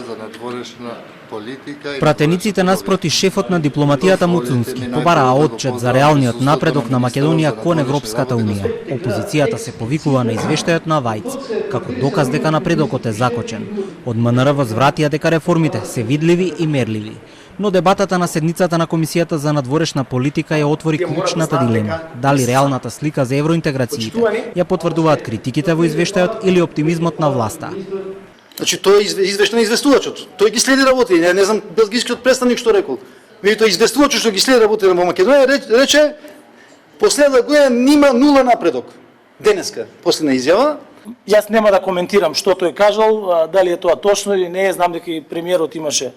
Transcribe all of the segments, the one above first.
за надворешна политика. Пратениците наспроти шефот на дипломатијата Муцунски побараа отчет за реалниот напредок на Македонија кон Европската унија. Опозицијата се повикува на извештајот на Вајц како доказ дека напредокот е закочен. Од МНР возвратија дека реформите се видливи и мерливи. Но дебатата на седницата на Комисијата за надворешна политика ја отвори клучната дилема. Дали реалната слика за евроинтеграциите ја потврдуваат критиките во извештајот или оптимизмот на власта. Значи тој извештај на известувачот. Тој ги следи работи. Не знам белгискиот представник што рекол. Меѓутоа известувачот што ги следи работи во Македонија рече последна година нема нула напредок. Денеска последна изјава. Јас нема да коментирам што тој кажал, дали е тоа точно или не, знам дека и премиерот имаше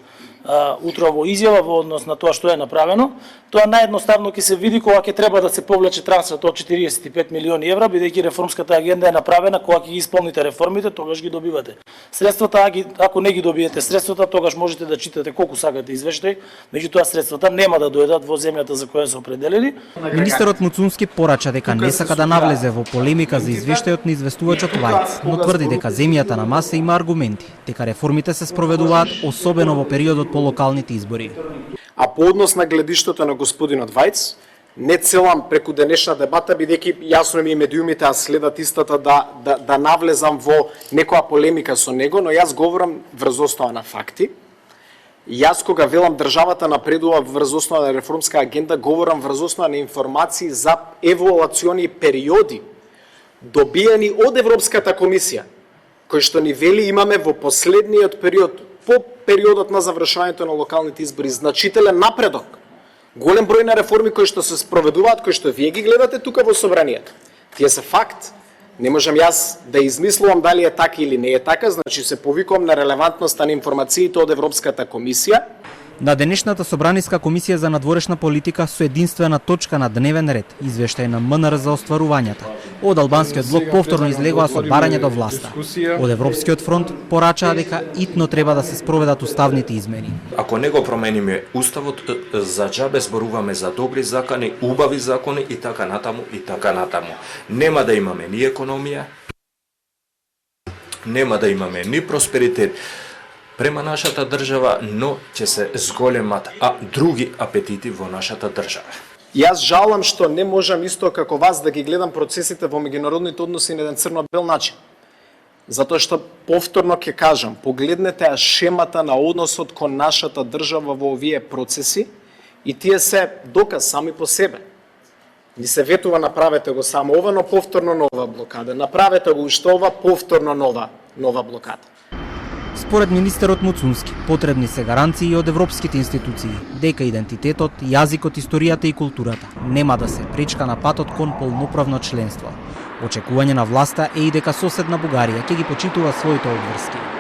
утрово изјава во однос на тоа што е направено. Тоа наједноставно ќе се види кога ќе треба да се повлече трансферот од 45 милиони евра, бидејќи реформската агенда е направена, кога ќе ги исполните реформите, тогаш ги добивате. Средствата, ако не ги добиете средствата, тогаш можете да читате колку сакате извештај, меѓутоа средствата нема да дојдат во земјата за која се определени. Министерот Муцунски порача дека не сака да навлезе во полемика за извештајот на известувачот Вајц, но тврди дека земјата на маса има аргументи, дека реформите се спроведуваат особено во периодот по локалните избори. А по однос на гледиштето на господинот Вајц, не целам преку денешна дебата, бидејќи јасно ми и медиумите аз следат истата да навлезам во некоја полемика со него, но јас говорам врз основа на факти. Јас кога велам државата напредува врз основа на реформска агенда, говорам врз основа на информации за еволуциони периоди добиени од Европската комисија, кои што ни вели имаме во последниот период, по периодот на завршувањето на локалните избори, значителен напредок. Голем број на реформи кои што се спроведуваат, кои што вие ги гледате тука во собранието. Тие се факт. Не можам јас да измислувам дали е така или не е така, значи се повикувам на релевантноста на информациите од Европската комисија. На денешната собраниска комисија за надворешна политика со единствена точка на дневен ред, извештај на МНР за остварувањата. Од албанскиот блок повторно излегоа со барање до власта. Од Европскиот фронт порачаа дека итно треба да се спроведат уставните измени. Ако не го промениме уставот, за џабе зборуваме за добри закони, убави закони и така натаму и така натаму. Нема да имаме ни економија, нема да имаме ни просперитет према нашата држава, но ќе се зголемат други апетити во нашата држава. Јас жалам што не можам исто како вас да ги гледам процесите во меѓународните односи на еден црно-бел начин. Затоа што повторно ќе кажам, погледнете шемата на односот кон нашата држава во овие процеси и тие се доказ сами по себе. Ни се ветува направете го само ова, но повторно нова блокада. Направете го уште ова, повторно нова блокада. Според министерот Муцунски, потребни се гаранции од европските институции, дека идентитетот, јазикот, историјата и културата нема да се пречка на патот кон полноправно членство. Очекување на власта е и дека соседна Бугарија ќе ги почитува своите обврски.